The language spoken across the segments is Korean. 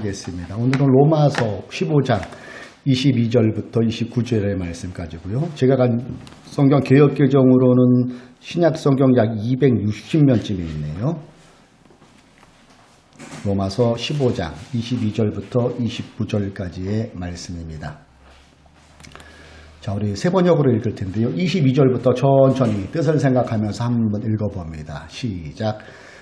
하겠습니다. 오늘은 로마서 15장 22절부터 29절의 말씀까지고요. 제가 간 성경 개역개정으로는 신약 성경 약 260면쯤에 있네요. 로마서 15장 22절부터 29절까지의 말씀입니다. 자, 우리 세 번역으로 읽을 텐데요. 22절부터 천천히 뜻을 생각하면서 한번 읽어봅니다. 시작.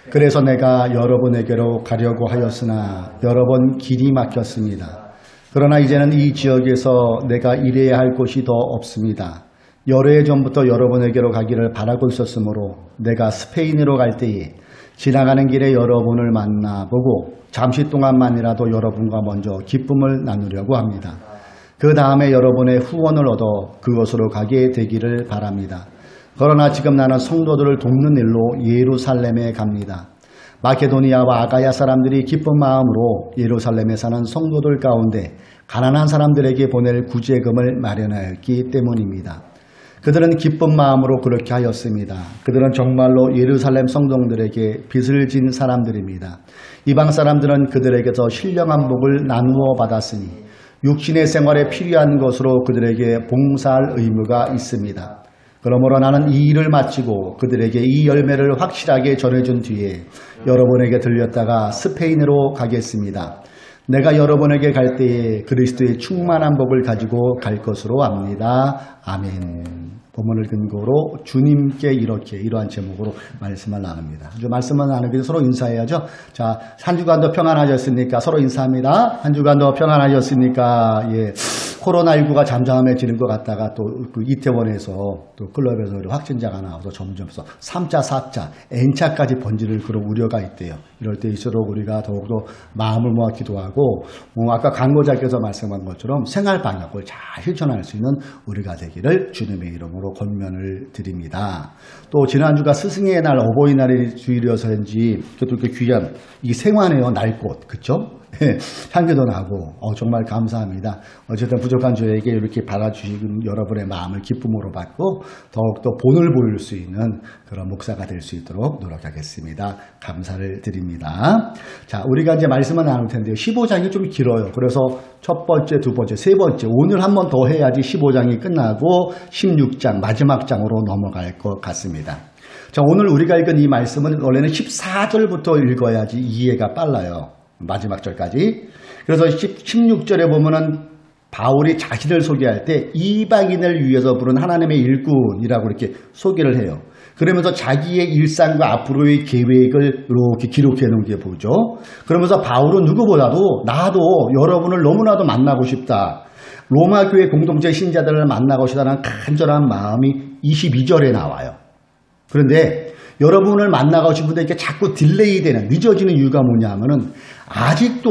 그래서 내가 여러분에게로 가려고 하였으나 여러 번 길이 막혔습니다. 그러나 이제는 이 지역에서 내가 일해야 할 곳이 더 없습니다. 여러 해 전부터 여러분에게로 가기를 바라고 있었으므로 내가 스페인으로 갈 때에 지나가는 길에 여러분을 만나보고 잠시 동안만이라도 여러분과 먼저 기쁨을 나누려고 합니다. 그 다음에 여러분의 후원을 얻어 그곳으로 가게 되기를 바랍니다. 그러나 지금 나는 성도들을 돕는 일로 예루살렘에 갑니다. 마케도니아와 아가야 사람들이 기쁜 마음으로 예루살렘에 사는 성도들 가운데 가난한 사람들에게 보낼 구제금을 마련하였기 때문입니다. 그들은 기쁜 마음으로 그렇게 하였습니다. 그들은 정말로 예루살렘 성도들에게 빚을 진 사람들입니다. 이방 사람들은 그들에게서 신령한 복을 나누어 받았으니 육신의 생활에 필요한 것으로 그들에게 봉사할 의무가 있습니다. 그러므로 나는 이 일을 마치고 그들에게 이 열매를 확실하게 전해준 뒤에 여러분에게 들렸다가 스페인으로 가겠습니다. 내가 여러분에게 갈 때에 그리스도의 충만한 복을 가지고 갈 것으로 압니다. 아멘. 본문을 근거로 주님께 이러한 제목으로 말씀을 나눕니다. 말씀을 나누기 전에 서로 인사해야죠. 자, 한 주간도 평안하셨습니까? 서로 인사합니다. 한 주간도 평안하셨습니까? 예. 코로나19가 잠잠해지는 것 같다가 또 그 이태원에서 또 클럽에서 확진자가 나와서 점점서 3자, 4자, N차까지 번지를 그런 우려가 있대요. 이럴 때일수록 우리가 더욱더 마음을 모아 기도하고 아까 강고자께서 말씀한 것처럼 생활 방역을 잘 실천할 수 있는 우리가 되기를 주님의 이름으로 권면을 드립니다. 또 지난주가 스승의 날 어버이날이 주일이어서인지 또 이렇게 귀한 이 생화네요. 날꽃 그쵸? 향기도 나고 정말 감사합니다. 어쨌든 부족한 저에게 이렇게 받아주시는 여러분의 마음을 기쁨으로 받고 더욱더 본을 보일 수 있는 그런 목사가 될 수 있도록 노력하겠습니다. 감사를 드립니다. 자, 우리가 이제 말씀을 나눌 텐데요. 15장이 좀 길어요. 그래서 첫 번째, 두 번째, 세 번째 오늘 한 번 더 해야지 15장이 끝나고 16장 마지막 장으로 넘어갈 것 같습니다. 자, 오늘 우리가 읽은 이 말씀은 원래는 14절부터 읽어야지 이해가 빨라요. 마지막 절까지. 그래서 16절에 보면은 바울이 자신을 소개할 때 이방인을 위해서 부른 하나님의 일꾼이라고 이렇게 소개를 해요. 그러면서 자기의 일상과 앞으로의 계획을 이렇게 기록해 놓은 게 보죠. 그러면서 바울은 누구보다도 나도 여러분을 너무나도 만나고 싶다. 로마 교회 공동체 신자들을 만나고 싶다는 간절한 마음이 22절에 나와요. 그런데 여러분을 만나고 싶은데 이렇게 자꾸 딜레이되는 늦어지는 이유가 뭐냐 하면은 아직도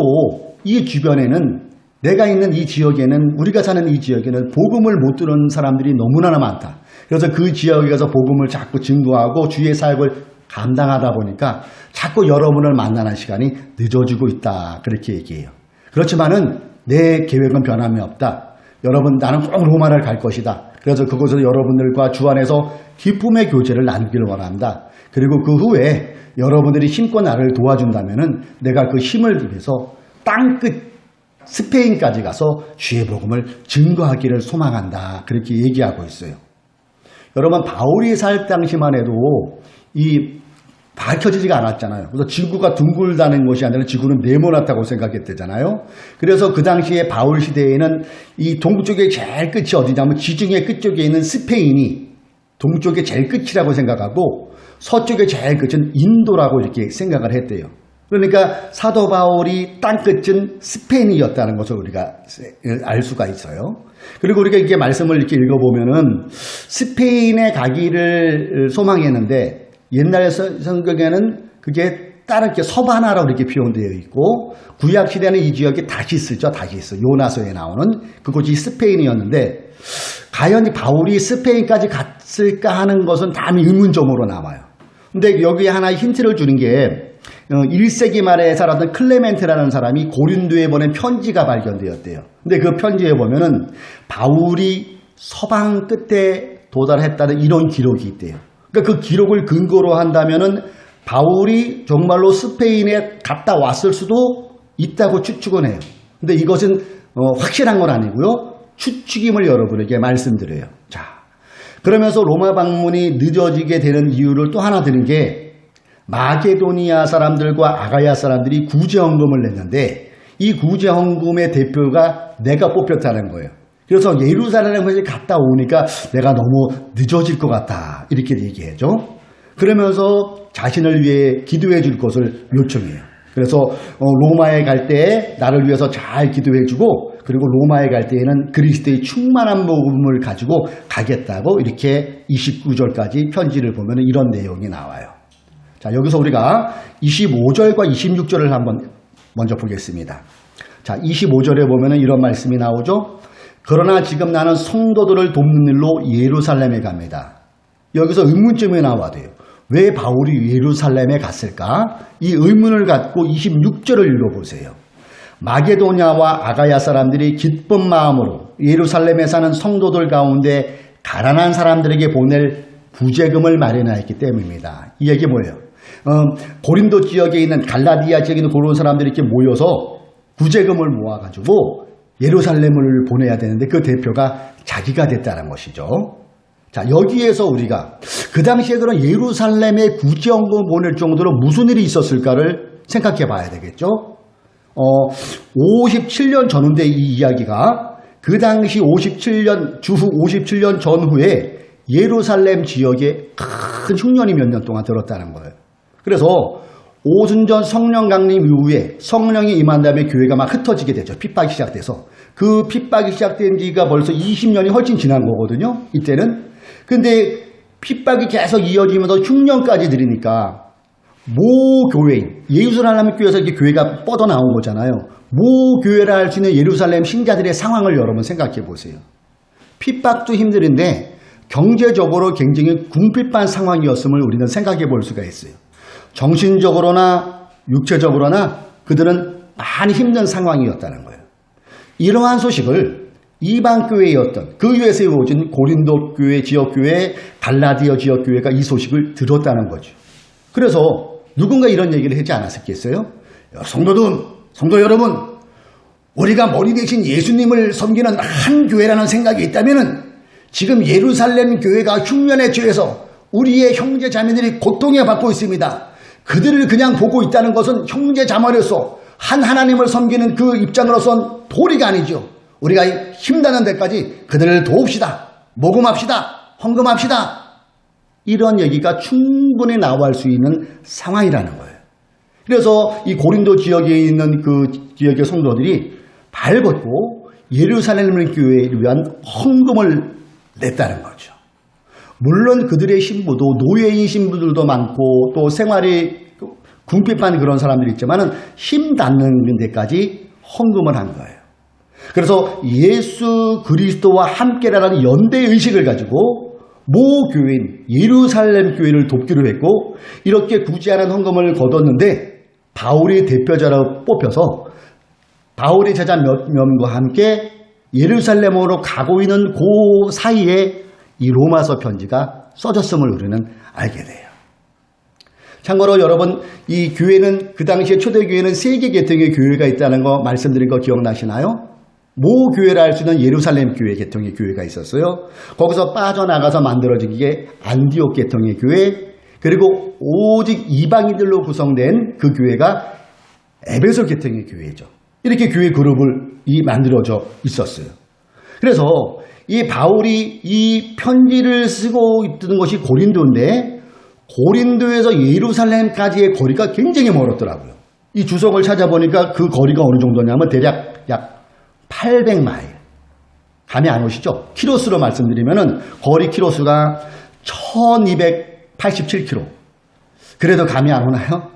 이 주변에는 내가 있는 이 지역에는 우리가 사는 이 지역에는 복음을 못 들은 사람들이 너무나 많다. 그래서 그 지역에 가서 복음을 자꾸 증거하고 주의 사역을 감당하다 보니까 자꾸 여러분을 만나는 시간이 늦어지고 있다. 그렇게 얘기해요. 그렇지만은 내 계획은 변함이 없다. 여러분 나는 꼭 로마를 갈 것이다. 그래서 그곳에서 여러분들과 주 안에서 기쁨의 교제를 나누기를 원한다. 그리고 그 후에 여러분들이 힘껏 나를 도와준다면은 내가 그 힘을 위해서 땅끝 스페인까지 가서 주의 복음을 증거하기를 소망한다. 그렇게 얘기하고 있어요. 여러분 바울이 살 당시만 해도 이 밝혀지지가 않았잖아요. 그래서 지구가 둥글다는 것이 아니라 지구는 네모나다고 생각했대잖아요. 그래서 그 당시에 바울 시대에는 이 동쪽의 제일 끝이 어디냐면 지중해 끝쪽에 있는 스페인이 동쪽의 제일 끝이라고 생각하고 서쪽의 제일 끝은 인도라고 이렇게 생각을 했대요. 그러니까 사도 바울이 땅끝은 스페인이었다는 것을 우리가 알 수가 있어요. 그리고 우리가 이렇게 말씀을 이렇게 읽어보면은 스페인에 가기를 소망했는데 옛날 성경에는 그게 다른 게 서바나라고 이렇게 표현되어 있고 구약 시대는 이 지역이 다시스죠. 다시스. 요나서에 나오는 그곳이 스페인이었는데 과연 바울이 스페인까지 갔을까 하는 것은 다음에 의문점으로 남아요. 근데 여기에 하나의 힌트를 주는 게 1세기 말에 살았던 클레멘트라는 사람이 고린도에 보낸 편지가 발견되었대요. 근데 그 편지에 보면은 바울이 서방 끝에 도달했다는 이런 기록이 있대요. 그러니까 그 기록을 근거로 한다면은 바울이 정말로 스페인에 갔다 왔을 수도 있다고 추측은 해요. 근데 이것은 확실한 건 아니고요. 추측임을 여러분에게 말씀드려요. 자, 그러면서 로마 방문이 늦어지게 되는 이유를 또 하나 드는 게 마게도니아 사람들과 아가야 사람들이 구제헌금을 냈는데 이 구제헌금의 대표가 내가 뽑혔다는 거예요. 그래서 예루살렘에 갔다 오니까 내가 너무 늦어질 것 같다 이렇게 얘기하죠. 그러면서 자신을 위해 기도해 줄 것을 요청해요. 그래서 로마에 갈 때 나를 위해서 잘 기도해 주고 그리고 로마에 갈 때에는 그리스도의 충만한 복음을 가지고 가겠다고 이렇게 29절까지 편지를 보면 이런 내용이 나와요. 자, 여기서 우리가 25절과 26절을 한번 먼저 보겠습니다. 자, 25절에 보면 이런 말씀이 나오죠. 그러나 지금 나는 성도들을 돕는 일로 예루살렘에 갑니다. 여기서 의문점이 나와도요. 왜 바울이 예루살렘에 갔을까? 이 의문을 갖고 26절을 읽어보세요. 마게도냐와 아가야 사람들이 기쁜 마음으로 예루살렘에 사는 성도들 가운데 가난한 사람들에게 보낼 부재금을 마련하였기 때문입니다. 이 얘기 뭐예요? 고린도 지역에 있는 갈라디아 지역에 있는 그런 사람들이 이렇게 모여서 부재금을 모아가지고 예루살렘을 보내야 되는데 그 대표가 자기가 됐다는 것이죠. 자, 여기에서 우리가 그 당시에 그런 예루살렘에 구제헌금을 보낼 정도로 무슨 일이 있었을까를 생각해 봐야 되겠죠. 57년 전후인데 이 이야기가 그 당시 57년 주후 57년 전후에 예루살렘 지역에 큰 흉년이 몇 년 동안 들었다는 거예요. 그래서 오순절 성령 강림 이후에 성령이 임한 다음에 교회가 막 흩어지게 되죠. 핍박이 시작돼서. 그 핍박이 시작된 지가 벌써 20년이 훨씬 지난 거거든요. 이때는. 근데 핍박이 계속 이어지면서 흉년까지 들으니까 모 교회인, 예루살렘 교회에서 이렇게 교회가 뻗어나온 거잖아요. 모 교회라 할 수 있는 예루살렘 신자들의 상황을 여러분 생각해 보세요. 핍박도 힘들은데 경제적으로 굉장히 궁핍한 상황이었음을 우리는 생각해 볼 수가 있어요. 정신적으로나 육체적으로나 그들은 많이 힘든 상황이었다는 거예요. 이러한 소식을 이방 교회였던 그 위에 세워진 고린도 교회 지역교회, 갈라디아 지역교회가 이 소식을 들었다는 거죠. 그래서 누군가 이런 얘기를 하지 않았겠어요? 성도 여러분, 우리가 머리 대신 예수님을 섬기는 한 교회라는 생각이 있다면 지금 예루살렘 교회가 흉년에 처해서 우리의 형제 자매들이 고통에 받고 있습니다. 그들을 그냥 보고 있다는 것은 형제 자매로서 한 하나님을 섬기는 그 입장으로선 도리가 아니죠. 우리가 힘닿는 데까지 그들을 도웁시다. 모금합시다. 헌금합시다. 이런 얘기가 충분히 나올 수 있는 상황이라는 거예요. 그래서 이 고린도 지역에 있는 그 지역의 성도들이 발벗고 예루살렘 교회를 위한 헌금을 냈다는 거죠. 물론 그들의 신부도 노예인 신부들도 많고 또 생활이 궁핍한 그런 사람들이 있지만은 힘 닿는 데까지 헌금을 한 거예요. 그래서 예수 그리스도와 함께라는 연대의식을 가지고 모 교회인 예루살렘 교회를 돕기로 했고 이렇게 구제하는 헌금을 거뒀는데 바울이 대표자로 뽑혀서 바울의 제자 몇 명과 함께 예루살렘으로 가고 있는 그 사이에 이 로마서 편지가 써졌음을 우리는 알게 돼요. 참고로 여러분 이 교회는 그 당시에 초대교회는 3개 계통의 교회가 있다는 거 말씀드린 거 기억나시나요? 모 교회라 할 수 있는 예루살렘 교회 계통의 교회가 있었어요. 거기서 빠져나가서 만들어진 게 안디옥 계통의 교회, 그리고 오직 이방인들로 구성된 그 교회가 에베소 계통의 교회죠. 이렇게 교회 그룹을 만들어져 있었어요. 그래서 이 바울이 이 편지를 쓰고 있던 것이 고린도인데 고린도에서 예루살렘까지의 거리가 굉장히 멀었더라고요. 이 주석을 찾아보니까 그 거리가 어느 정도냐면 대략 약 800마일. 감이 안 오시죠? 키로수로 말씀드리면은 거리 키로수가 1287km. 그래도 감이 안 오나요?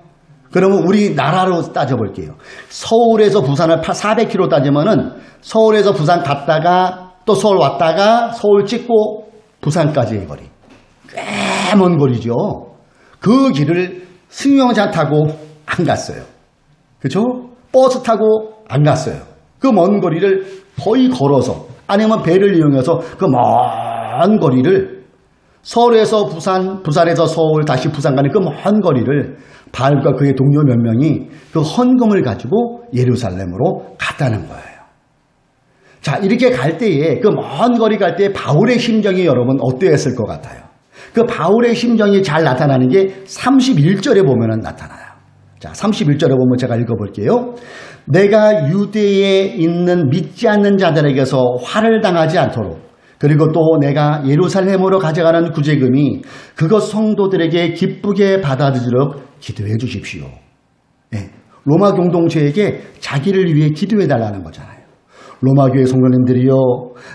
그러면 우리나라로 따져볼게요. 서울에서 부산을 400km 따지면은 서울에서 부산 갔다가 또 서울 왔다가 서울 찍고 부산까지의 거리. 꽤 먼 거리죠. 그 길을 승용차 타고 안 갔어요. 그렇죠? 버스 타고 안 갔어요. 그 먼 거리를 거의 걸어서 아니면 배를 이용해서 그 먼 거리를 서울에서 부산, 부산에서 서울, 다시 부산 가는 그 먼 거리를 바울과 그의 동료 몇 명이 그 헌금을 가지고 예루살렘으로 갔다는 거예요. 자, 이렇게 갈 때에 그 먼 거리 갈 때 바울의 심정이 여러분 어떠했을 것 같아요? 그 바울의 심정이 잘 나타나는 게 31절에 보면은 나타나요. 자, 31절에 보면 제가 읽어볼게요. 내가 유대에 있는 믿지 않는 자들에게서 화를 당하지 않도록 그리고 또 내가 예루살렘으로 가져가는 구제금이 그것 성도들에게 기쁘게 받아들이도록 기도해 주십시오. 네, 로마 공동체에게 자기를 위해 기도해 달라는 거잖아요. 로마 교회 성도님들이요,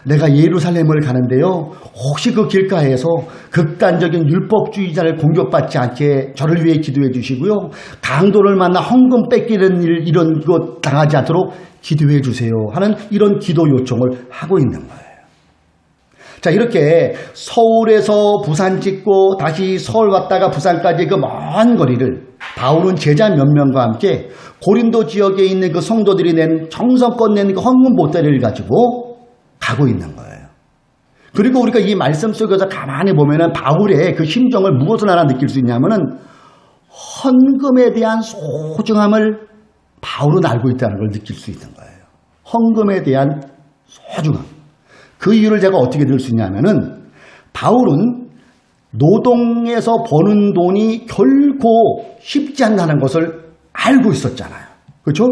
내가 예루살렘을 가는데요, 혹시 그 길가에서 극단적인 율법주의자를 공격받지 않게 저를 위해 기도해 주시고요, 강도를 만나 헌금 뺏기는 일 이런 것 당하지 않도록 기도해 주세요 하는 이런 기도 요청을 하고 있는 거예요. 자, 이렇게 서울에서 부산 찍고 다시 서울 왔다가 부산까지 그 먼 거리를 바울은 제자 몇 명과 함께 고린도 지역에 있는 그 성도들이 낸 정성껏 낸 그 헌금 보따리를 가지고 가고 있는 거예요. 그리고 우리가 이 말씀 속에서 가만히 보면은 바울의 그 심정을 무엇을 하나 느낄 수 있냐면은 헌금에 대한 소중함을 바울은 알고 있다는 걸 느낄 수 있는 거예요. 헌금에 대한 소중함. 그 이유를 제가 어떻게 들 수 있냐면은 바울은 노동에서 버는 돈이 결코 쉽지 않다는 것을 알고 있었잖아요. 그렇죠?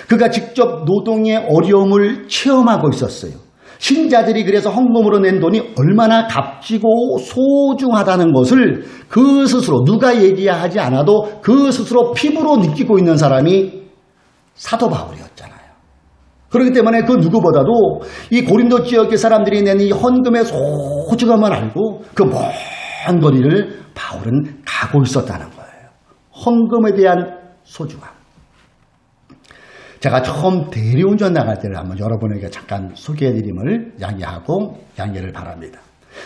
그가 직접 노동의 어려움을 체험하고 있었어요. 신자들이 그래서 헌금으로 낸 돈이 얼마나 값지고 소중하다는 것을 그 스스로 누가 얘기하지 않아도 그 스스로 피부로 느끼고 있는 사람이 사도 바울이었잖아요. 그렇기 때문에 그 누구보다도 이 고린도 지역의 사람들이 낸 이 헌금의 소중함을 알고 그 먼 거리를 바울은 가고 있었다는 거예요. 헌금에 대한 소중함. 제가 처음 대리운전 나갈 때를 한번 여러분에게 잠깐 소개해드림을 양해하고 양해를 바랍니다.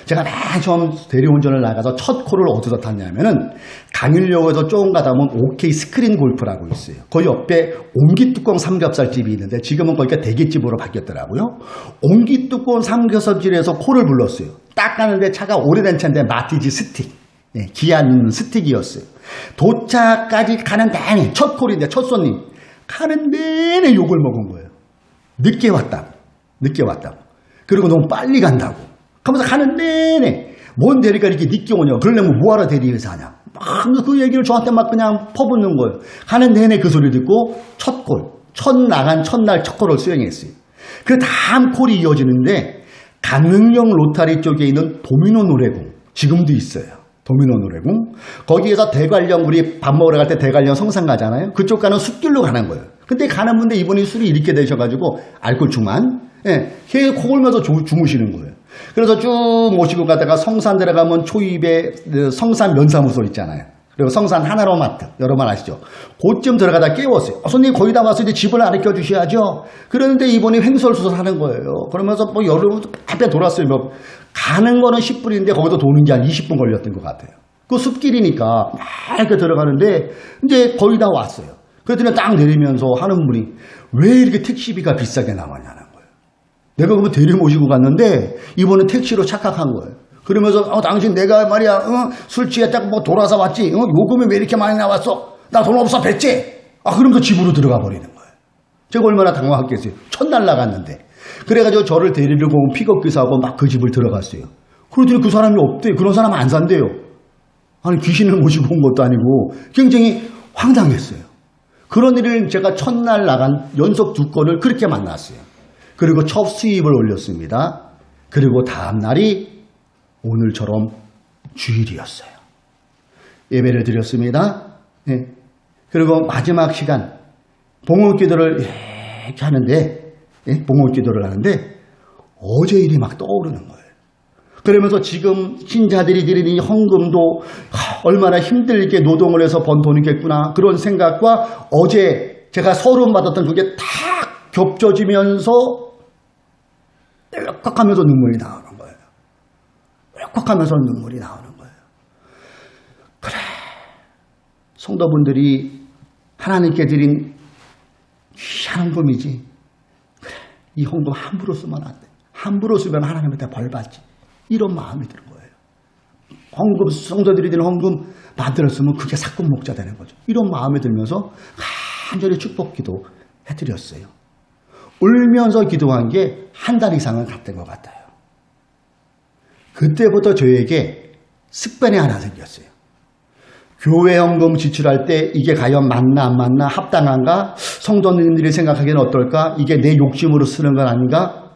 제가 맨 처음 대리운전을 나가서 첫 코를 어디서 탔냐면은 강일역에서 조금 가다 보면 OK 스크린 골프라고 있어요. 그 옆에 옹기뚜껑 삼겹살집이 있는데 지금은 거기가 대게집으로 바뀌었더라고요. 옹기뚜껑 삼겹살집에서 코를 불렀어요. 딱 가는데 차가 오래된 차인데 마티즈 스틱, 네, 기아는 스틱이었어요. 도착까지 가는 내내 첫 콜인데 첫 손님 가는 내내 욕을 먹은 거예요. 늦게 왔다고. 그리고 너무 빨리 간다고. 하면서 가는 내내 뭔 대리가 이렇게 늦게 오냐, 그러려면 뭐하러 대리회사 하냐, 막 그 얘기를 저한테 막 그냥 퍼붓는 거예요. 가는 내내 그 소리 듣고 첫 날 첫 콜을 수행했어요. 그 다음 콜이 이어지는데 강릉역 로타리 쪽에 있는 도미노 노래궁, 지금도 있어요. 도미노 노래궁. 거기에서 대관령, 우리 밥 먹으러 갈 때 대관령 성산 가잖아요. 그쪽 가는 숲길로 가는 거예요. 근데 가는 분데 이분이 술이 이렇게 되셔가지고 알코올 중만, 예, 계속 코 골면서 주무시는 거예요. 그래서 쭉 모시고 가다가 성산 들어가면 초입에 성산 면사무소 있잖아요. 그리고 성산 하나로마트, 여러분 아시죠? 그쯤 들어가다 깨웠어요. 손님 거의 다 와서 이제 집을 가르쳐 주셔야죠. 그런데 이분이 횡설수설 하는 거예요. 그러면서 뭐 여러분 앞에 돌았어요. 뭐 가는 거는 10분인데 거기서 도는 게 한 20분 걸렸던 것 같아요. 그 숲길이니까 막 이렇게 들어가는데 이제 거의 다 왔어요. 그랬더니 딱 내리면서 하는 분이 왜 이렇게 택시비가 비싸게 나왔냐는 거예요. 내가 그거 대리 모시고 갔는데 이번엔 택시로 착각한 거예요. 그러면서 당신 내가 말이야 술 취했다고 뭐 돌아서 왔지, 요금이 왜 이렇게 많이 나왔어? 나 돈 없어 뱉지? 그러면서 집으로 들어가 버리는 거예요. 제가 얼마나 당황했겠어요. 첫날 나갔는데. 그래가지고 저를 데리러 온 픽업기사하고 막 그 집을 들어갔어요. 그러더니 그 사람이 없대요. 그런 사람 안 산대요. 아니 귀신을 모시고 온 것도 아니고 굉장히 황당했어요. 그런 일을 제가 첫날 나간 연속 2건을 그렇게 만났어요. 그리고 첫 수입을 올렸습니다. 그리고 다음 날이 오늘처럼 주일이었어요. 예배를 드렸습니다. 예. 그리고 마지막 시간 봉헌기도를 이렇게 하는데, 예? 봉헌기도를 하는데 어제 일이 막 떠오르는 거예요. 그러면서 지금 신자들이 드리는 이 헌금도 얼마나 힘들게 노동을 해서 번 돈이겠구나, 그런 생각과 어제 제가 서름받았던 그게 다 겹쳐지면서 울컥하면서 눈물이 나오는 거예요. 울컥하면서 눈물이 나오는 거예요. 그래, 성도분들이 하나님께 드린 귀한 헌금이지. 그래, 이 헌금 함부로 쓰면 안 돼. 함부로 쓰면 하나님한테 벌 받지. 이런 마음이 드는 거예요. 헌금, 성도들이 드린 헌금 만들었으면 그게 사건 목자 되는 거죠. 이런 마음이 들면서 간절히 축복기도 해드렸어요. 울면서 기도한 게 한 달 이상은 갔던 것 같아요. 그때부터 저에게 습관이 하나 생겼어요. 교회 헌금 지출할 때 이게 과연 맞나 안 맞나, 합당한가, 성도님들이 생각하기에는 어떨까, 이게 내 욕심으로 쓰는 건 아닌가,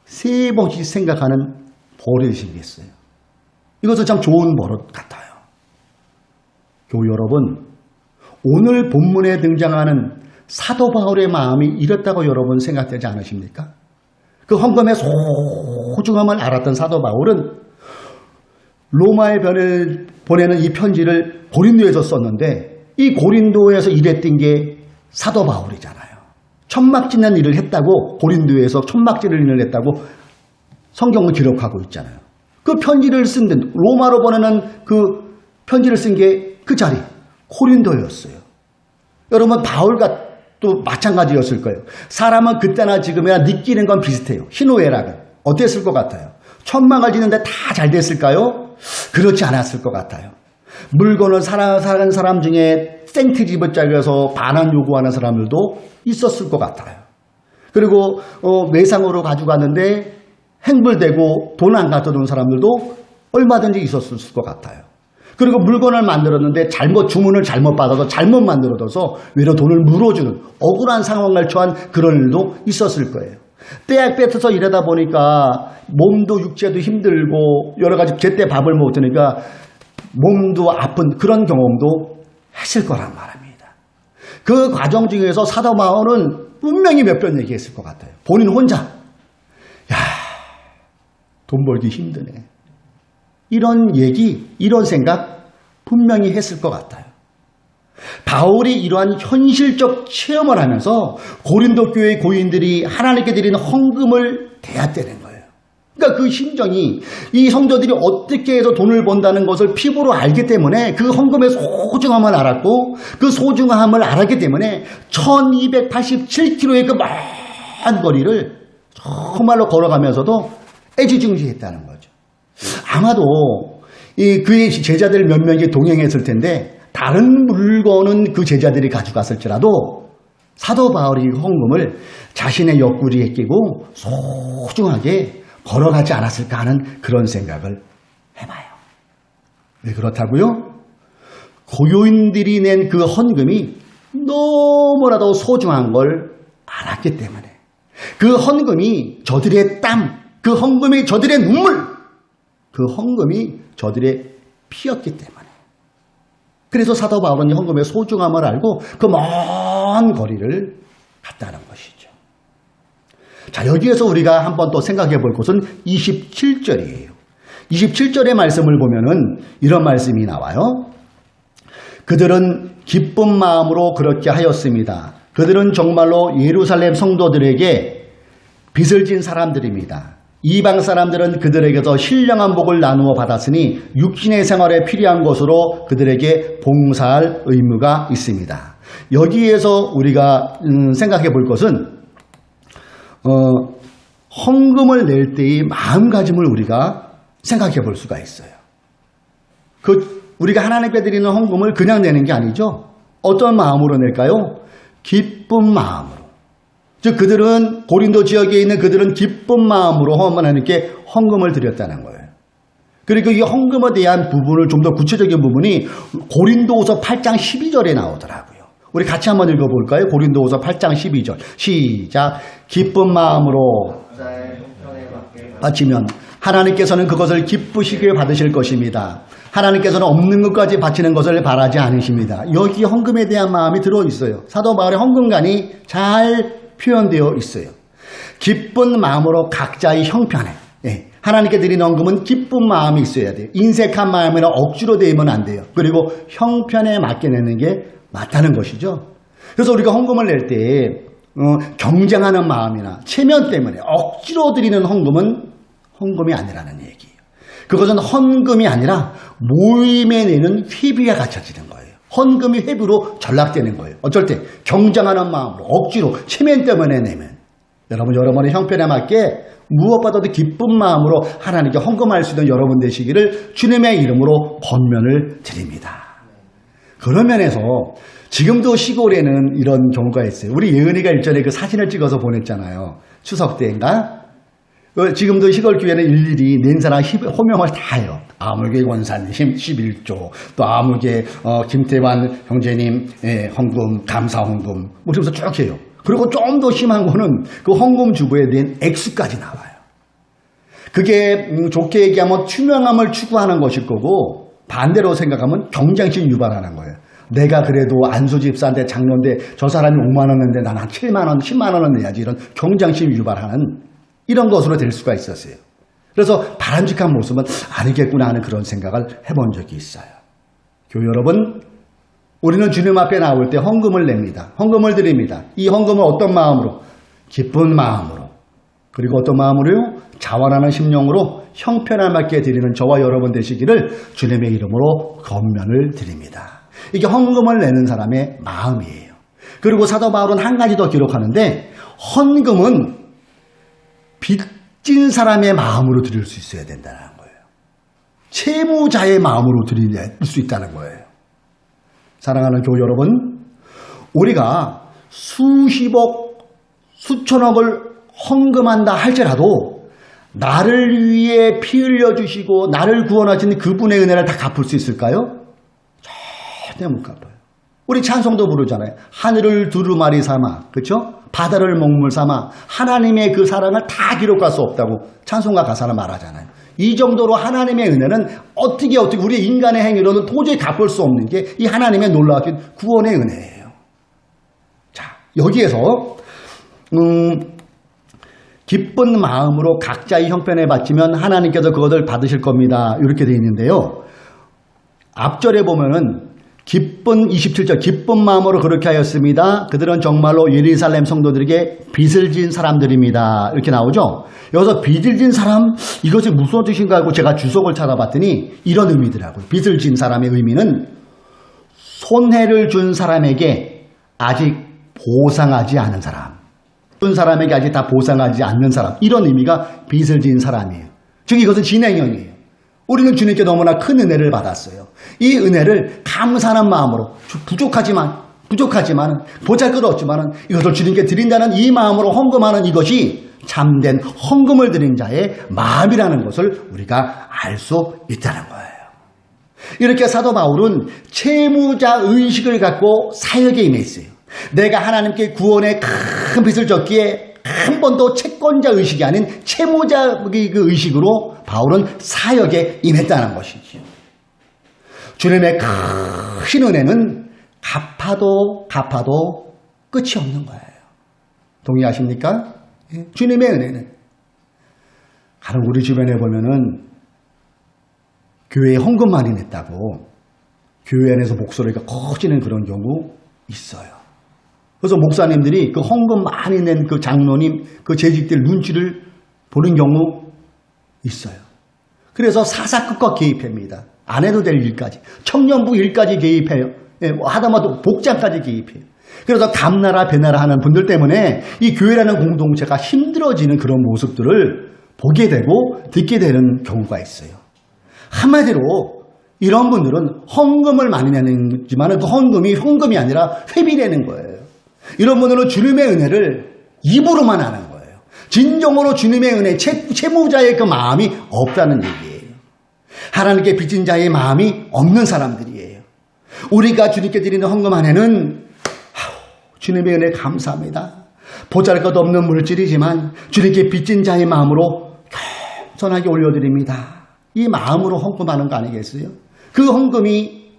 3번씩 생각하는 버릇이 생겼어요. 이것은 참 좋은 버릇 같아요. 교우 여러분, 오늘 본문에 등장하는 사도 바울의 마음이 이렇다고 여러분 생각되지 않으십니까? 그 헌금의 소중함을 알았던 사도 바울은 로마에 보내는 이 편지를 고린도에서 썼는데, 이 고린도에서 일했던 게 사도 바울이잖아요. 천막 짓는 일을 했다고, 고린도에서 천막 짓는 일을 했다고 성경을 기록하고 있잖아요. 그 편지를 쓴 데, 로마로 보내는 그 편지를 쓴 게 그 자리, 고린도였어요. 여러분, 바울과 또 마찬가지였을 거예요. 사람은 그때나 지금이나 느끼는 건 비슷해요. 희노애락은. 어땠을 것 같아요? 천막을 짓는데 다 잘 됐을까요? 그렇지 않았을 것 같아요. 물건을 사는 사람 중에 생트집을 짜려서 반환 요구하는 사람들도 있었을 것 같아요. 그리고 외상으로 가져갔는데 행불되고 돈 안 갖다 둔 사람들도 얼마든지 있었을 것 같아요. 그리고 물건을 만들었는데 주문을 잘못 받아서 잘못 만들어둬서 외로 돈을 물어주는 억울한 상황을 처한 그런 일도 있었을 거예요. 떼약 뱉어서 일하다 보니까 몸도 육체도 힘들고 여러 가지 제때 밥을 못 드니까 몸도 아픈 그런 경험도 했을 거란 말입니다. 그 과정 중에서 사도 바울은 분명히 몇 번 얘기했을 것 같아요. 본인 혼자, 돈 벌기 힘드네, 이런 얘기, 이런 생각 분명히 했을 것 같아요. 바울이 이러한 현실적 체험을 하면서 고린도 교회 고인들이 하나님께 드리는 헌금을 대하되는 거예요. 그러니까 그 심정이, 이 성도들이 어떻게 해서 돈을 번다는 것을 피부로 알기 때문에 그 헌금의 소중함을 알았고, 그 소중함을 알았기 때문에 1287km의 그 먼 거리를 정말로 걸어가면서도 애지중지했다는 거죠. 아마도 그의 제자들 몇 명이 동행했을 텐데 다른 물건은 그 제자들이 가져갔을지라도 사도 바울이 헌금을 자신의 옆구리에 끼고 소중하게 걸어가지 않았을까 하는 그런 생각을 해봐요. 왜 그렇다고요? 고요인들이 낸 그 헌금이 너무나도 소중한 걸 알았기 때문에, 그 헌금이 저들의 땀, 그 헌금이 저들의 눈물, 그 헌금이 저들의 피였기 때문에, 그래서 사도 바울은 헌금의 소중함을 알고 그 먼 거리를 갔다는 것이죠. 자, 여기에서 우리가 한번 또 생각해 볼 것은 27절이에요. 27절의 말씀을 보면은 이런 말씀이 나와요. 그들은 기쁜 마음으로 그렇게 하였습니다. 그들은 정말로 예루살렘 성도들에게 빚을 진 사람들입니다. 이방 사람들은 그들에게서 신령한 복을 나누어 받았으니 육신의 생활에 필요한 것으로 그들에게 봉사할 의무가 있습니다. 여기에서 우리가 생각해 볼 것은 헌금을 낼 때의 마음가짐을 우리가 생각해 볼 수가 있어요. 우리가 하나님께 드리는 헌금을 그냥 내는 게 아니죠. 어떤 마음으로 낼까요? 기쁜 마음으로. 즉 그들은, 고린도 지역에 있는 그들은 기쁜 마음으로 하나님께 헌금을 드렸다는 거예요. 그리고 이 헌금에 대한 부분을 좀 더 구체적인 부분이 고린도후서 8장 12절에 나오더라고요. 우리 같이 한번 읽어볼까요? 고린도후서 8장 12절 시작. 기쁜 마음으로 바치면 하나님께서는 그것을 기쁘시게 받으실 것입니다. 하나님께서는 없는 것까지 바치는 것을 바라지 않으십니다. 여기 헌금에 대한 마음이 들어있어요. 사도 바울의 헌금관이 잘 표현되어 있어요. 기쁜 마음으로 각자의 형편에, 하나님께 드리는 헌금은 기쁜 마음이 있어야 돼요. 인색한 마음이나 억지로 되면 안 돼요. 그리고 형편에 맞게 내는 게 맞다는 것이죠. 그래서 우리가 헌금을 낼 때 경쟁하는 마음이나 체면 때문에 억지로 드리는 헌금은 헌금이 아니라는 얘기예요. 그것은 헌금이 아니라 모임에 내는 회비가 갖춰지는 거예요. 헌금이 회비로 전락되는 거예요. 어쩔 때 경쟁하는 마음으로 억지로 체면 때문에 내면, 여러분의 형편에 맞게 무엇보다도 기쁜 마음으로 하나님께 헌금할 수 있는 여러분 되시기를 주님의 이름으로 권면을 드립니다. 그런 면에서 지금도 시골에는 이런 경우가 있어요. 우리 예은이가 일전에 그 사진을 찍어서 보냈잖아요. 추석 때인가? 지금도 시골 교회는 일일이 낸 사람 호명을 다 해요. 아무개 권사님 11조, 또 아무개 김태환 형제님 헌금, 감사 헌금, 뭐 그러면서 쭉 해요. 그리고 좀 더 심한 거는 그 헌금 주부에 대한 액수까지 나와요. 그게 좋게 얘기하면 투명함을 추구하는 것일 거고, 반대로 생각하면 경쟁심 유발하는 거예요. 내가 그래도 안수 집사인데 장로인데 저 사람이 5만 원인데 나는 한 7만 원, 10만 원은 내야지, 이런 경쟁심 유발하는 이런 것으로 될 수가 있었어요. 그래서 바람직한 모습은 아니겠구나 하는 그런 생각을 해본 적이 있어요. 교회 여러분, 우리는 주님 앞에 나올 때 헌금을 냅니다. 헌금을 드립니다. 이 헌금을 어떤 마음으로? 기쁜 마음으로. 그리고 어떤 마음으로요? 자원하는 심령으로 형편알맞게 드리는 저와 여러분 되시기를 주님의 이름으로 권면을 드립니다. 이게 헌금을 내는 사람의 마음이에요. 그리고 사도 바울은 한 가지 더 기록하는데, 헌금은 빚진 사람의 마음으로 드릴 수 있어야 된다는 거예요. 채무자의 마음으로 드릴 수 있다는 거예요. 사랑하는 교회 여러분, 우리가 수십억, 수천억을 헌금한다 할지라도 나를 위해 피 흘려주시고 나를 구원하신 그분의 은혜를 다 갚을 수 있을까요? 절대 못 갚아요. 우리 찬송도 부르잖아요. 하늘을 두루마리 삼아, 그렇죠? 바다를 먹물 삼아 하나님의 그 사랑을 다 기록할 수 없다고 찬송가 가사는 말하잖아요. 이 정도로 하나님의 은혜는 어떻게 우리 인간의 행위로는 도저히 갚을 수 없는 게 이 하나님의 놀라운 구원의 은혜예요. 자, 여기에서 기쁜 마음으로 각자의 형편에 바치면 하나님께서 그것을 받으실 겁니다. 이렇게 되어 있는데요. 앞절에 보면은 기쁜 27절 기쁜 마음으로 그렇게 하였습니다. 그들은 정말로 예루살렘 성도들에게 빚을 진 사람들입니다. 이렇게 나오죠. 여기서 빚을 진 사람, 이것이 무슨 뜻인가 하고 제가 주석을 찾아봤더니 이런 의미더라고요. 빚을 진 사람의 의미는 손해를 준 사람에게 아직 보상하지 않은 사람, 준 사람에게 아직 다 보상하지 않는 사람, 이런 의미가 빚을 진 사람이에요. 즉 이것은 진행형이에요. 우리는 주님께 너무나 큰 은혜를 받았어요. 이 은혜를 감사하는 마음으로 부족하지만 보잘것없지만 이것을 주님께 드린다는 이 마음으로 헌금하는 이것이 참된 헌금을 드린 자의 마음이라는 것을 우리가 알 수 있다는 거예요. 이렇게 사도 바울은 채무자 의식을 갖고 사역에 임했어요. 내가 하나님께 구원의 큰 빚을 졌기에 한 번도 채권자 의식이 아닌 채무자 그 의식으로 바울은 사역에 임했다는 것이죠. 주님의 큰 은혜는 갚아도 끝이 없는 거예요. 동의하십니까? 주님의 은혜는. 가령 우리 주변에 보면은 교회에 헌금 많이 냈다고 교회 안에서 목소리가 커지는 그런 경우 있어요. 그래서 목사님들이 그 헌금 많이 낸 그 장로님, 그 재직들 눈치를 보는 경우 있어요. 그래서 사사건건 개입합니다. 안 해도 될 일까지. 청년부 일까지 개입해요. 하다못해 복장까지 개입해요. 그래서 담나라 배나라 하는 분들 때문에 이 교회라는 공동체가 힘들어지는 그런 모습들을 보게 되고 듣게 되는 경우가 있어요. 한마디로 이런 분들은 헌금을 많이 내는지만 그 헌금이 아니라 회비내는 거예요. 이런 분들은 주님의 은혜를 입으로만 하는 거예요. 진정으로 주님의 은혜, 채무자의 그 마음이 없다는 얘기예요. 하나님께 빚진 자의 마음이 없는 사람들이에요. 우리가 주님께 드리는 헌금 안에는 주님의 은혜 감사합니다. 보잘것없는 물질이지만 주님께 빚진 자의 마음으로 겸손하게 올려드립니다. 이 마음으로 헌금하는 거 아니겠어요? 그 헌금이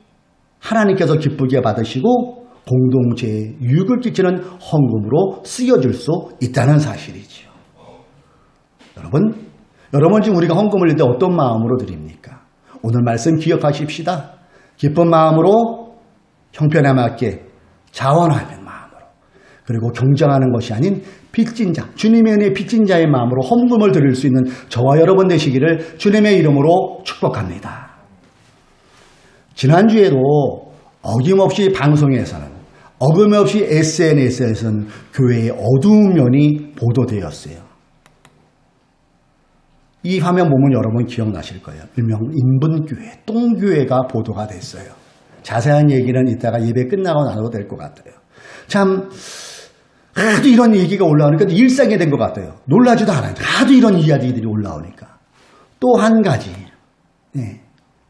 하나님께서 기쁘게 받으시고 공동체에 유익을 끼치는 헌금으로 쓰여질 수 있다는 사실이죠. 여러분 지금 우리가 헌금을 낼 때 어떤 마음으로 드립니까? 오늘 말씀 기억하십시다. 기쁜 마음으로 형편에 맞게 자원하는 마음으로, 그리고 경쟁하는 것이 아닌 빚진 자, 주님의 은혜 빚진 자의 마음으로 헌금을 드릴 수 있는 저와 여러분 되시기를 주님의 이름으로 축복합니다. 지난주에도 어김없이 방송에서는 어김없이 SNS에서는 교회의 어두운 면이 보도되었어요. 이 화면 보면 여러분 기억나실 거예요. 일명 인분교회, 똥교회가 보도가 됐어요. 자세한 얘기는 이따가 예배 끝나고 나눠도 될 것 같아요. 참 하도 이런 얘기가 올라오니까 일상이 된 것 같아요. 놀라지도 않아요. 하도 이런 이야기들이 올라오니까. 또 한 가지,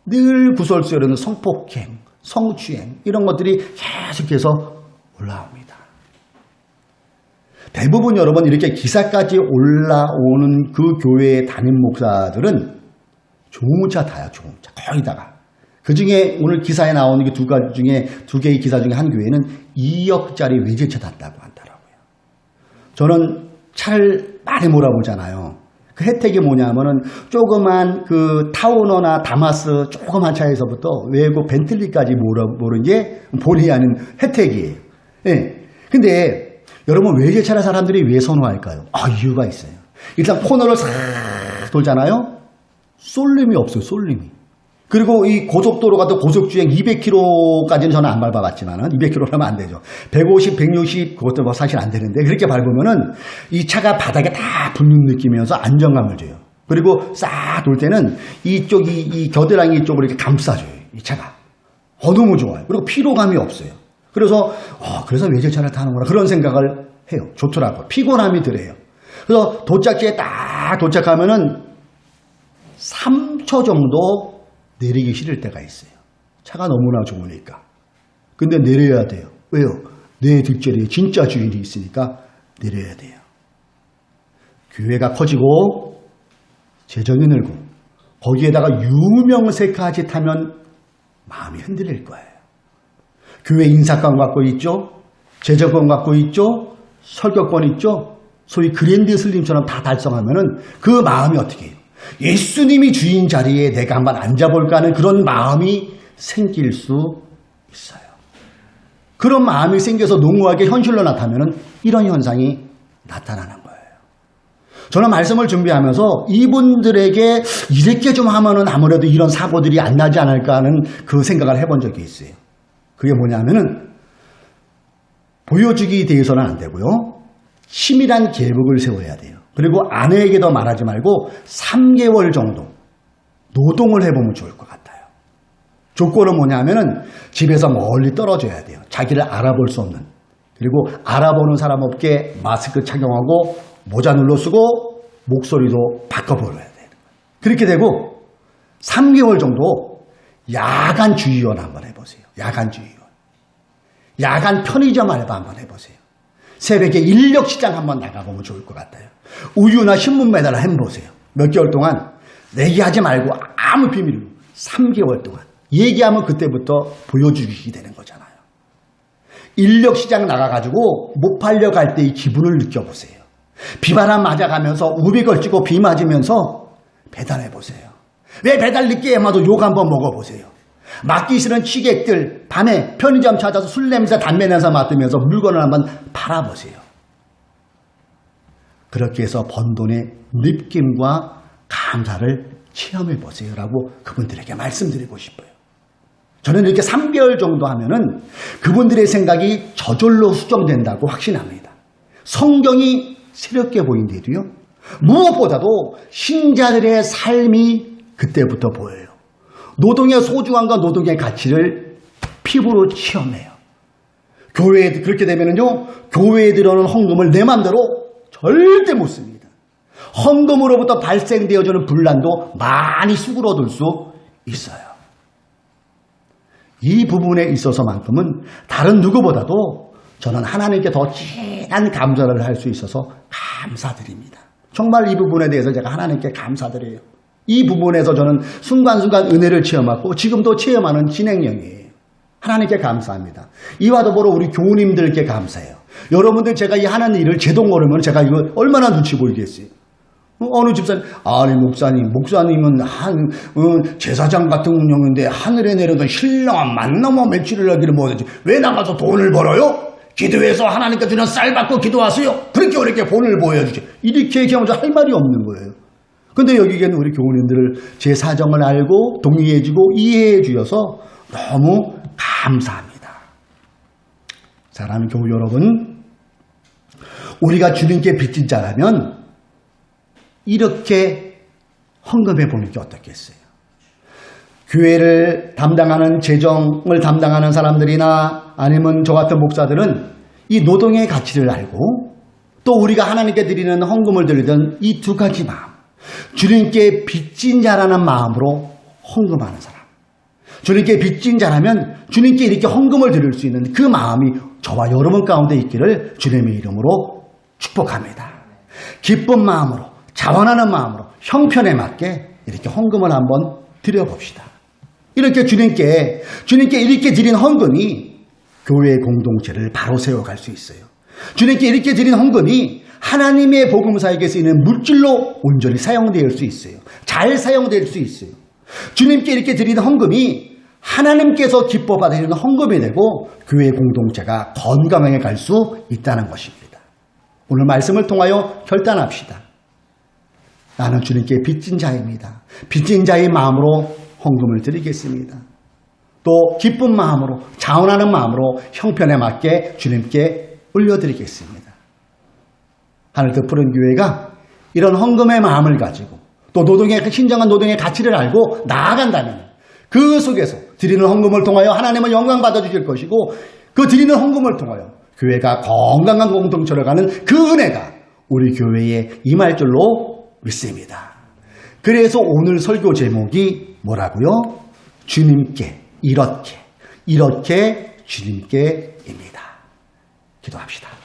늘 구설수에는 성폭행, 성추행 이런 것들이 계속해서 올라옵니다. 대부분 여러분 이렇게 기사까지 올라오는 그 교회에 담임 목사들은 조문차 타요. 조문차 거의 다가. 그중에 오늘 기사에 나오는 두 개의 기사 중에 한 교회는 2억짜리 외제차 탔다고 하더라고요. 저는 차를 많이 몰아보잖아요. 그 혜택이 뭐냐면은 조그만 그 타우너나 다마스 조그만 차에서부터 외국 벤틀리까지 몰아보는 게 본의 아닌 혜택이에요. 근데 여러분 외제차를 사람들이 왜 선호할까요? 이유가 있어요. 일단 코너를 싹 돌잖아요. 쏠림이 없어요. 쏠림이. 그리고 이 고속도로 같은 고속주행 200km까지는 저는 안 밟아봤지만은 200km라면 안 되죠. 150, 160 그것도 뭐 사실 안 되는데 그렇게 밟으면은 이 차가 바닥에 다 붙는 느낌이면서 안정감을 줘요. 그리고 싹 돌 때는 이쪽이 이 겨드랑이 쪽으로 이렇게 감싸줘요. 이 차가. 너무 좋아요. 그리고 피로감이 없어요. 그래서 외제차를 타는구나 그런 생각을 해요. 좋더라고요. 피곤함이 덜해요. 그래서 도착지에 딱 도착하면은 3초 정도 내리기 싫을 때가 있어요. 차가 너무나 좋으니까. 근데 내려야 돼요. 왜요? 내 뒷자리에 진짜 주인이 있으니까 내려야 돼요. 교회가 커지고 재정이 늘고 거기에다가 유명세까지 타면 마음이 흔들릴 거예요. 교회 인사권 갖고 있죠. 재정권 갖고 있죠. 설교권 있죠. 소위 그랜드 슬림처럼 다 달성하면은 그 마음이 어떻게 해요? 예수님이 주인 자리에 내가 한번 앉아볼까 하는 그런 마음이 생길 수 있어요. 그런 마음이 생겨서 농후하게 현실로 나타나면 이런 현상이 나타나는 거예요. 저는 말씀을 준비하면서 이분들에게 이렇게 좀 하면은 아무래도 이런 사고들이 안 나지 않을까 하는 그 생각을 해본 적이 있어요. 그게 뭐냐면은 보여주기에 대해서는 안 되고요. 치밀한 계획을 세워야 돼요. 그리고 아내에게도 말하지 말고 3개월 정도 노동을 해보면 좋을 것 같아요. 조건은 뭐냐면은 집에서 멀리 떨어져야 돼요. 자기를 알아볼 수 없는. 그리고 알아보는 사람 없게 마스크 착용하고 모자 눌러 쓰고 목소리도 바꿔버려야 돼요. 그렇게 되고 3개월 정도 야간 주의원 한번 해보세요. 야간 주의원. 야간 편의점 알바 한번 해보세요. 새벽에 인력시장 한번 나가보면 좋을 것 같아요. 우유나 신문 매달 해보세요. 몇 개월 동안 얘기하지 말고 아무 비밀로 3개월 동안 얘기하면 그때부터 보여주기 되는 거잖아요. 인력시장 나가가지고 못 팔려갈 때의 기분을 느껴보세요. 비바람 맞아가면서 우비 걸치고 비 맞으면서 배달해보세요. 왜 배달 늦게 해마도 욕 한번 먹어보세요. 맡기 싫은 취객들 밤에 편의점 찾아서 술 냄새 담배 냄새 맡으면서 물건을 한번 팔아보세요. 그렇게 해서 번 돈의 느낌과 감사를 체험해보세요 라고 그분들에게 말씀드리고 싶어요. 저는 이렇게 3개월 정도 하면은 그분들의 생각이 저절로 수정된다고 확신합니다. 성경이 새롭게 보인데도요. 무엇보다도 신자들의 삶이 그때부터 보여요. 노동의 소중함과 노동의 가치를 피부로 체험해요. 교회에 그렇게 되면은요. 교회에 들어오는 헌금을 내 맘대로 절대 못 씁니다. 헌금으로부터 발생되어지는 분란도 많이 수그러들 수 있어요. 이 부분에 있어서만큼은 다른 누구보다도 저는 하나님께 더 진한 감사를 할 수 있어서 감사드립니다. 정말 이 부분에 대해서 제가 하나님께 감사드려요. 이 부분에서 저는 순간순간 은혜를 체험하고 지금도 체험하는 진행형이에요. 하나님께 감사합니다. 이와 더불어 우리 교우님들께 감사해요. 여러분들 제가 이 하는 일을 제도 모르면 제가 이거 얼마나 눈치 보이겠어요. 어느 집사님, 아니 목사님은 제사장 같은 운영인데 하늘에 내려던 신령한 만나무 매출을 하기를 못하지 왜 나가서 돈을 벌어요? 기도해서 하나님께 주는 쌀 받고 기도하세요. 그렇게 어렵게 본을 보여주죠. 이렇게 얘기하면 할 말이 없는 거예요. 근데 여기에는 우리 교우님들을 제 사정을 알고 동의해주고 이해해 주셔서 너무 감사합니다. 사랑하는 교우 여러분, 우리가 주님께 빚진 자라면 이렇게 헌금해 보는 게 어떻겠어요? 교회를 담당하는 재정을 담당하는 사람들이나 아니면 저 같은 목사들은 이 노동의 가치를 알고 또 우리가 하나님께 드리는 헌금을 드리던 이 두 가지 마음, 주님께 빚진 자라는 마음으로 헌금하는 사람, 주님께 빚진 자라면 주님께 이렇게 헌금을 드릴 수 있는 그 마음이 저와 여러분 가운데 있기를 주님의 이름으로 축복합니다. 기쁜 마음으로, 자원하는 마음으로 형편에 맞게 이렇게 헌금을 한번 드려봅시다. 이렇게 주님께 이렇게 드린 헌금이 교회의 공동체를 바로 세워갈 수 있어요. 주님께 이렇게 드린 헌금이 하나님의 복음사역에 쓰이는 물질로 온전히 사용될 수 있어요. 잘 사용될 수 있어요. 주님께 이렇게 드린 헌금이 하나님께서 기뻐 받으시는 헌금이 되고 교회 공동체가 건강하게 갈 수 있다는 것입니다. 오늘 말씀을 통하여 결단합시다. 나는 주님께 빚진 자입니다. 빚진 자의 마음으로 헌금을 드리겠습니다. 또 기쁜 마음으로, 자원하는 마음으로 형편에 맞게 주님께 올려드리겠습니다. 하늘 뜻푸른 교회가 이런 헌금의 마음을 가지고 또 신정한 노동의 가치를 알고 나아간다면 그 속에서 드리는 헌금을 통하여 하나님은 영광 받아주실 것이고 그 드리는 헌금을 통하여 교회가 건강한 공동체로 가는 그 은혜가 우리 교회에 임할 줄로 믿습니다. 그래서 오늘 설교 제목이 뭐라고요? 주님께 이렇게 주님께입니다. 기도합시다.